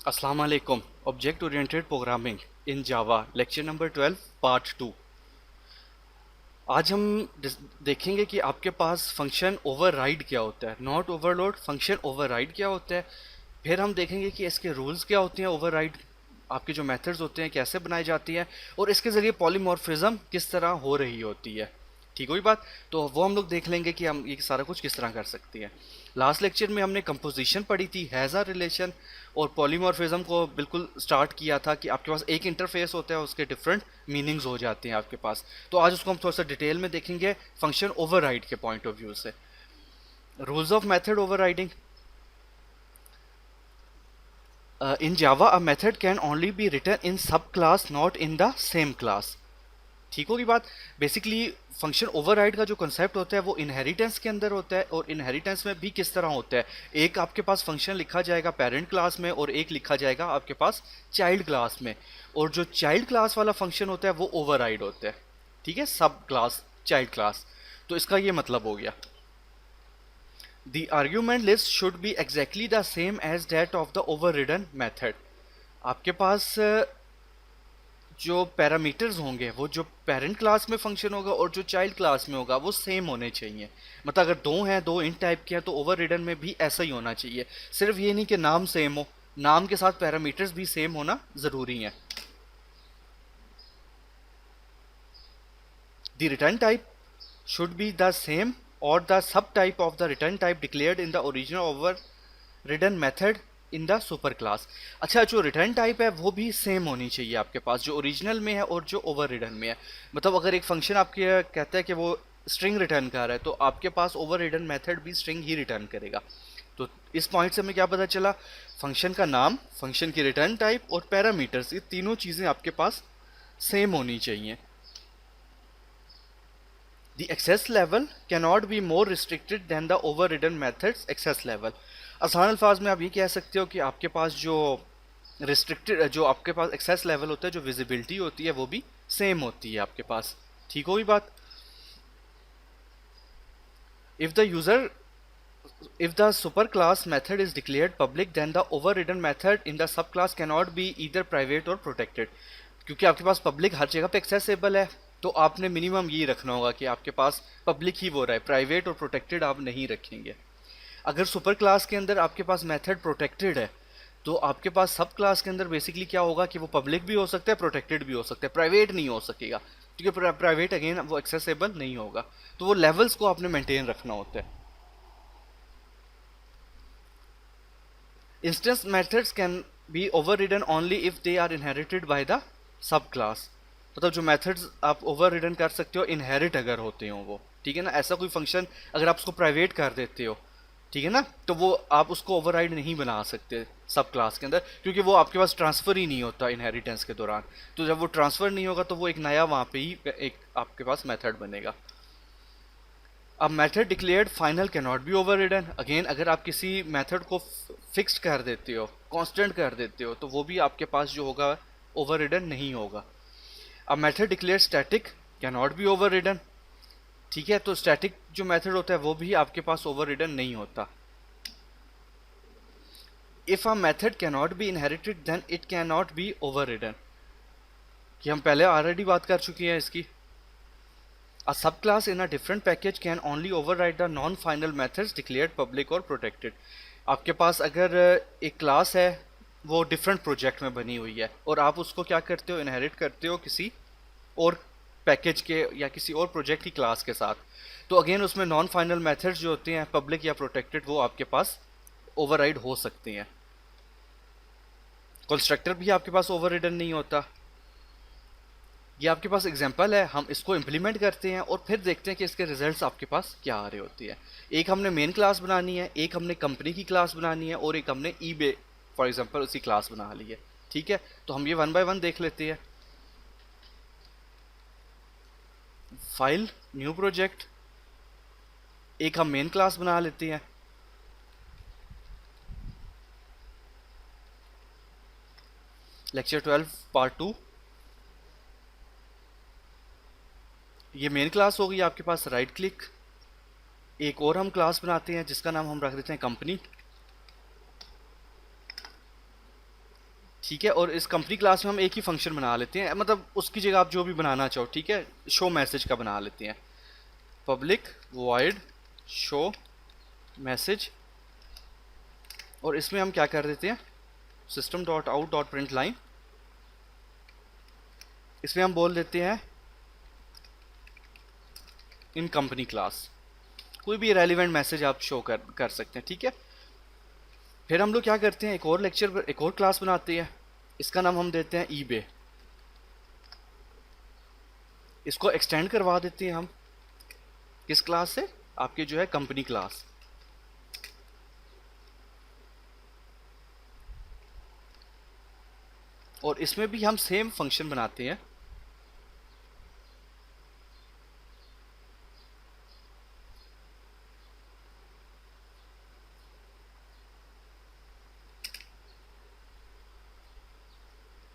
अस्सलाम वालेकुम। Object oriented programming in Java lecture number 12 part 2। आज हम देखेंगे कि आपके पास फंक्शन ओवरराइड क्या होता है, नॉट ओवरलोड, फंक्शन ओवरराइड क्या होता है। फिर हम देखेंगे कि इसके रूल्स क्या होते हैं, ओवरराइड आपके जो मेथड्स होते हैं कैसे बनाई जाती हैं, और इसके ज़रिए पॉलीमॉर्फिज्म किस तरह हो रही होती है। ठीक हुई बात। तो वो हम लोग देख लेंगे कि हम ये सारा कुछ किस तरह कर सकते हैं। लास्ट लेक्चर में हमने कंपोजिशन पढ़ी थी, हैज़ अ रिलेशन, और पॉलीमॉर्फिज्म को बिल्कुल स्टार्ट किया था कि आपके पास एक इंटरफेस होता है, उसके डिफरेंट मीनिंग्स हो जाते हैं आपके पास। तो आज उसको हम थोड़ा सा डिटेल में देखेंगे फंक्शन ओवरराइड के पॉइंट ऑफ व्यू से। Rules of method overriding in Java, a method can only be written in subclass, not in the same class. ठीक होगी बात। बेसिकली फंक्शन ओवरराइड का जो कंसेप्ट होता है वो इनहेरिटेंस के अंदर होता है, और इनहेरिटेंस में भी किस तरह होता है, एक आपके पास फंक्शन लिखा जाएगा पेरेंट क्लास में और एक लिखा जाएगा आपके पास चाइल्ड क्लास में, और जो चाइल्ड क्लास वाला फंक्शन होता है वो ओवरराइड होता है। ठीक है, सब क्लास चाइल्ड क्लास। तो इसका ये मतलब हो गया, The argument list should be exactly the same as that of the overridden method. आपके पास जो पैरामीटर्स होंगे वो जो पेरेंट क्लास में फंक्शन होगा और जो चाइल्ड क्लास में होगा वो सेम होने चाहिए। मतलब अगर दो हैं, दो इन टाइप के हैं, तो ओवर रिडन में भी ऐसा ही होना चाहिए। सिर्फ ये नहीं कि नाम सेम हो, नाम के साथ पैरामीटर्स भी सेम होना ज़रूरी है। The return type should be the same or the subtype of the return type declared in the original overridden method in the super class। अच्छा, जो रिटर्न टाइप है वो भी सेम होनी चाहिए आपके पास, जो ओरिजिनल में है और जो ओवर रिडन में है। मतलब अगर एक फंक्शन आपके कहता है कि वो स्ट्रिंग रिटर्न कर रहा है, तो आपके पास ओवर रिडन मेथड भी स्ट्रिंग ही रिटर्न करेगा। तो इस पॉइंट से हमें क्या पता चला, फंक्शन का नाम, फंक्शन की रिटर्न टाइप और पैरामीटर्स, ये तीनों चीज़ें आपके पास सेम होनी चाहिए। The access level cannot be more restricted than the overridden methods access level। आसान अल्फाज में आप ये कह सकते हो कि आपके पास जो रिस्ट्रिक्टेड, जो आपके पास एक्सेस लेवल होता है, जो विजिबिलिटी होती है वो भी सेम होती है आपके पास। ठीक होगी बात। If the user if the superclass method is declared public, then the overridden method in the subclass cannot be either private or protected। क्योंकि आपके पास पब्लिक हर जगह पे एक्सेसिबल है, तो आपने मिनिमम ये रखना होगा कि आपके पास पब्लिक ही वो रहा है, प्राइवेट और प्रोटेक्टेड आप नहीं रखेंगे। अगर सुपर क्लास के अंदर आपके पास मेथड प्रोटेक्टेड है, तो आपके पास सब क्लास के अंदर बेसिकली क्या होगा कि वो पब्लिक भी हो सकता है, प्रोटेक्टेड भी हो सकता है, प्राइवेट नहीं हो सकेगा, क्योंकि प्राइवेट अगेन वो एक्सेसिबल नहीं होगा। तो वो लेवल्स को आपने मेंटेन रखना होता है। Instance methods can be overridden only if they are inherited by the subclass। मतलब जो मेथड्स आप ओवररिडन कर सकते हो इनहेरिट अगर होते हो वो, ठीक है ना। ऐसा कोई फंक्शन अगर आप उसको प्राइवेट कर देते हो, ठीक है ना, तो वो आप उसको ओवरराइड नहीं बना सकते सब क्लास के अंदर, क्योंकि वो आपके पास ट्रांसफ़र ही नहीं होता इनहेरिटेंस के दौरान। तो जब वो ट्रांसफ़र नहीं होगा तो वो एक नया वहाँ पे ही एक आपके पास मेथड बनेगा। अब method declared final can not be overridden. Again अगर आप किसी मेथड को फिक्स्ड कर देते हो, कांस्टेंट कर देते हो, तो वो भी आपके पास जो होगा ओवररिडन नहीं होगा। अब method declare static can not be overridden. ठीक है, तो स्टैटिक जो मेथड होता है वो भी आपके पास ओवररिडन नहीं होता। If a method can not be inherited then it can not be overridden, कि हम पहले ऑलरेडी बात कर चुके हैं इसकी। A subclass in a different package can only override the non-final methods declared public or protected। आपके पास अगर एक क्लास है, वो डिफरेंट प्रोजेक्ट में बनी हुई है, और आप उसको क्या करते हो, इनहेरिट करते हो किसी और पैकेज के या किसी और प्रोजेक्ट की क्लास के साथ, तो अगेन उसमें नॉन फाइनल मेथड्स जो होते हैं पब्लिक या प्रोटेक्टेड, वो आपके पास ओवरराइड हो सकते हैं। कंस्ट्रक्टर भी आपके पास ओवररिडन नहीं होता। ये आपके पास एग्जांपल है, हम इसको इम्प्लीमेंट करते हैं और फिर देखते हैं कि इसके रिजल्ट्स आपके पास क्या आ रहे होती है। एक हमने मेन क्लास बनानी है, एक हमने कंपनी की क्लास बनानी है, और एक हमने ईबे फॉर एग्जांपल उसी क्लास बना ली है। ठीक है, तो हम ये वन बाय वन देख लेते हैं। फाइल, न्यू प्रोजेक्ट, एक हम मेन क्लास बना लेते हैं। Lecture 12 part 2। ये मेन क्लास हो गई आपके पास, राइट क्लिक, एक और हम क्लास बनाते हैं जिसका नाम हम रख देते हैं कंपनी। ठीक है, और इस कंपनी क्लास में हम एक ही फंक्शन बना लेते हैं, मतलब उसकी जगह आप जो भी बनाना चाहो, ठीक है, शो मैसेज का बना लेते हैं। पब्लिक वॉइड शो मैसेज, और इसमें हम क्या कर देते हैं, system dot out dot print line, इसमें हम बोल देते हैं इन कंपनी क्लास, कोई भी रेलिवेंट मैसेज आप शो कर सकते हैं। ठीक है, फिर हम लोग क्या करते हैं, एक और लेक्चर पर एक और क्लास बनाते हैं, इसका नाम हम देते हैं ईबे। इसको एक्सटेंड करवा देते हैं हम किस क्लास से, आपके जो है कंपनी क्लास। और इसमें भी हम सेम फंक्शन बनाते हैं।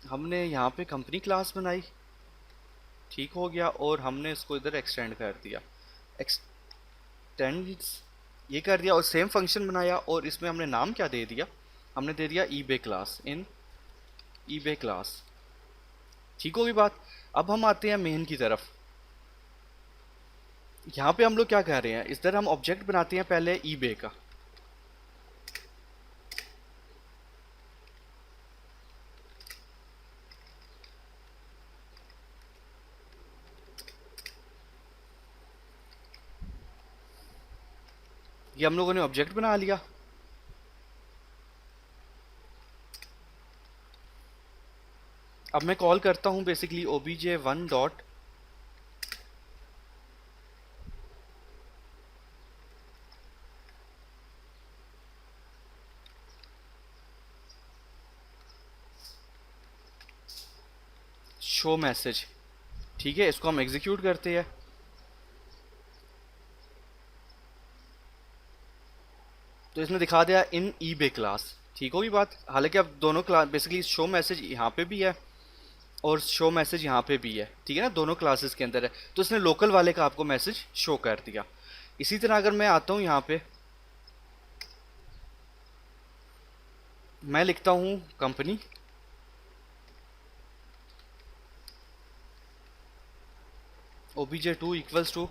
हमने यहाँ पे कंपनी क्लास बनाई, ठीक हो गया, और हमने इसको इधर एक्सटेंड कर दिया, एक्सटेंड्स ये कर दिया, और सेम फंक्शन बनाया, और इसमें हमने नाम क्या दे दिया, हमने दे दिया ईबे क्लास, इन ईबे क्लास। ठीक होगी बात। अब हम आते हैं मेन की तरफ। यहाँ पे हम लोग क्या कर रहे हैं, इधर हम ऑब्जेक्ट बनाते हैं पहले ईबे का। ये हम लोगों ने ऑब्जेक्ट बना लिया। अब मैं कॉल करता हूँ basically obj1 dot show message. ठीक है, इसको हम एग्जीक्यूट करते हैं। तो इसने दिखा दिया इन ईबे क्लास। ठीक होगी बात। हालांकि अब दोनों क्लास बेसिकली शो मैसेज यहाँ पे भी है और शो मैसेज यहाँ पे भी है, ठीक है ना, दोनों क्लासेस के अंदर है, तो इसने लोकल वाले का आपको मैसेज शो कर दिया। इसी तरह अगर मैं आता हूँ यहाँ पे, मैं लिखता हूँ company, obj2 equals to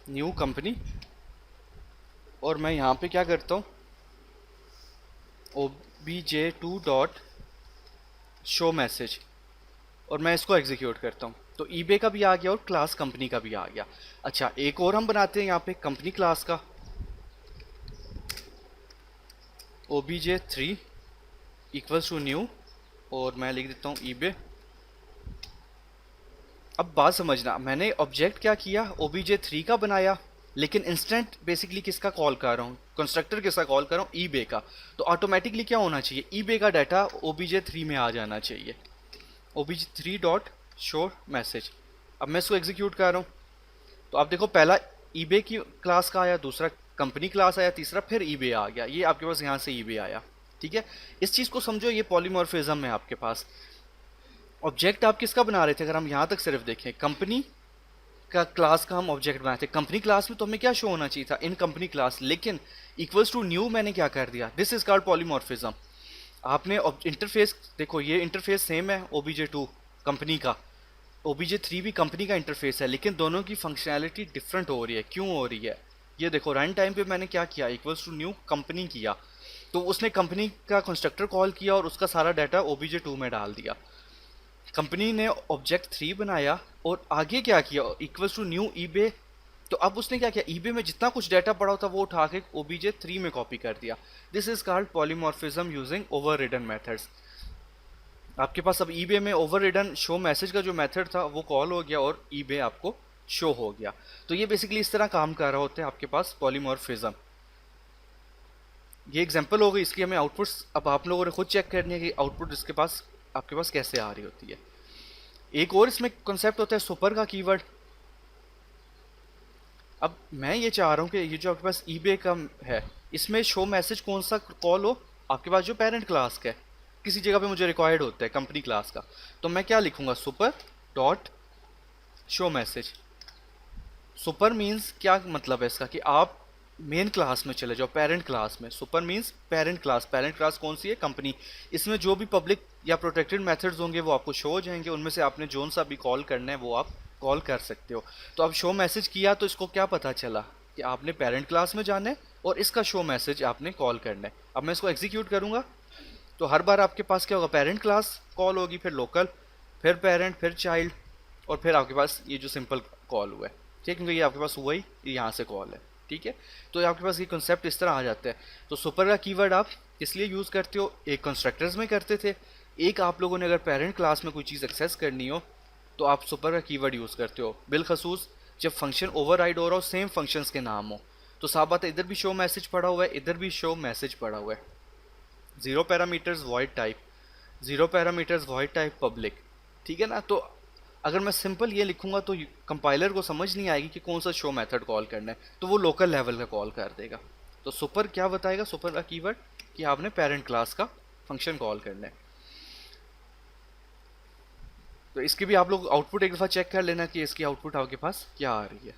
new company, और मैं यहाँ पे क्या करता हूँ, obj2 डॉट शो मैसेज, और मैं इसको एग्जीक्यूट करता हूँ। तो ईबे का भी आ गया और क्लास कंपनी का भी आ गया। अच्छा, एक और हम बनाते हैं यहाँ पे कंपनी क्लास का, obj3 इक्वल्स टू न्यू, और मैं लिख देता हूँ ईबे। अब बात समझना, मैंने ऑब्जेक्ट क्या किया, obj3 का बनाया, लेकिन इंस्टेंट बेसिकली किसका कॉल कर रहा हूँ, कंस्ट्रक्टर किसका कॉल कर रहा हूँ, ईबे का। तो ऑटोमेटिकली क्या होना चाहिए, ईबे का डाटा obj3 में आ जाना चाहिए, obj3 डॉट शो मैसेज। अब मैं इसको एग्जीक्यूट कर रहा हूँ, तो आप देखो पहला ईबे की क्लास का आया, दूसरा कंपनी क्लास आया, तीसरा फिर ईबे आ गया, ये आपके पास यहाँ से ईबे आया। ठीक है, इस चीज़ को समझो, ये पॉलीमॉर्फिज्म है आपके पास। ऑब्जेक्ट आप किसका बना रहे थे, अगर हम यहाँ तक सिर्फ देखें, कंपनी का क्लास का हम ऑब्जेक्ट बनाए थे। कंपनी क्लास में तो हमें क्या शो होना चाहिए था, इन कंपनी क्लास, लेकिन इक्वल्स टू न्यू मैंने क्या कर दिया, दिस इज कॉल्ड पॉलीमॉर्फिज्म। आपने इंटरफेस देखो, ये इंटरफेस सेम है obj2 कंपनी का, obj3 भी कंपनी का इंटरफेस है, लेकिन दोनों की फंक्शनैलिटी डिफरेंट हो रही है। क्यों हो रही है, ये देखो, रन टाइम पे मैंने क्या किया, इक्वल्स टू न्यू कंपनी किया, तो उसने कंपनी का कंस्ट्रक्टर कॉल किया और उसका सारा डाटा obj2 में डाल दिया। कंपनी ने ऑब्जेक्ट 3 बनाया और आगे क्या किया, इक्वल्स टू न्यू ईबे, तो अब उसने क्या किया, ईबे में जितना कुछ डाटा पड़ा था वो उठा के obj3 में कॉपी कर दिया। This is called polymorphism using over ridden methods. आपके पास अब ईबे में ओवर रिडन शो मैसेज का जो मेथड था वो कॉल हो गया और ईबे आपको शो हो गया। तो ये बेसिकली इस तरह काम कर रहा होता है आपके पास पॉलीमॉर्फिज्म। ये एग्जांपल हो गई, इसकी हमें आउटपुट्स अब आप लोगों ने खुद चेक करनी है कि आउटपुट इसके पास आपके पास कैसे आ रही होती है। एक और इसमें कॉन्सेप्ट होता है सुपर का कीवर्ड। अब मैं ये चाह रहा हूँ कि ये जो आपके पास ईबे का है, इसमें शो मैसेज कौन सा कॉल हो, आपके पास जो पेरेंट क्लास का है, किसी जगह पे मुझे रिक्वायर्ड होता है कंपनी क्लास का, तो मैं क्या लिखूंगा, super dot show message. Super means क्या मतलब है इसका, कि आप मेन क्लास में चले जाओ, पेरेंट क्लास में। Super means parent class. Parent class कौन सी है? कंपनी। इसमें जो भी पब्लिक या प्रोटेक्टेड मेथड्स होंगे वो आपको शो हो जाएंगे, उनमें से आपने जोन सा भी कॉल करना है वो आप कॉल कर सकते हो। तो अब शो मैसेज किया तो इसको क्या पता चला कि आपने पेरेंट क्लास में जाना है और इसका शो मैसेज आपने कॉल करना है। अब मैं इसको एग्जीक्यूट करूंगा तो हर बार आपके पास क्या होगा? पेरेंट क्लास कॉल होगी, फिर लोकल, फिर पेरेंट, फिर चाइल्ड, और फिर आपके पास ये जो सिंपल कॉल हुआ है, ठीक है, क्योंकि ये आपके पास हुआ ही यहाँ से कॉल है, ठीक है। तो आपके पास ये कॉन्सेप्ट इस तरह आ जाता है। तो सुपर का कीवर्ड आप किस लिए यूज़ करते हो? एक कंस्ट्रक्टर्स में करते थे, एक आप लोगों ने अगर पेरेंट क्लास में कोई चीज़ एक्सेस करनी हो तो आप सुपर का कीवर्ड यूज़ करते हो। बिलखसूस जब फंक्शन ओवरराइड हो रहा हो, सेम फंक्शंस के नाम हो, तो साफ बात है इधर भी शो मैसेज पड़ा हुआ है, इधर भी शो मैसेज पड़ा हुआ है। Zero parameters void type, zero parameters void type public, ठीक है ना। तो अगर मैं सिंपल ये लिखूंगा तो कंपाइलर को समझ नहीं आएगी कि कौन सा शो मेथड कॉल करना है, तो वो लोकल लेवल का कॉल कर देगा। तो सुपर क्या बताएगा? सुपर का कीवर्ड कि आपने पेरेंट क्लास का फंक्शन कॉल करना है। तो इसकी भी आप लोग आउटपुट एक दफ़ा चेक कर लेना कि इसकी आउटपुट आपके पास क्या आ रही है।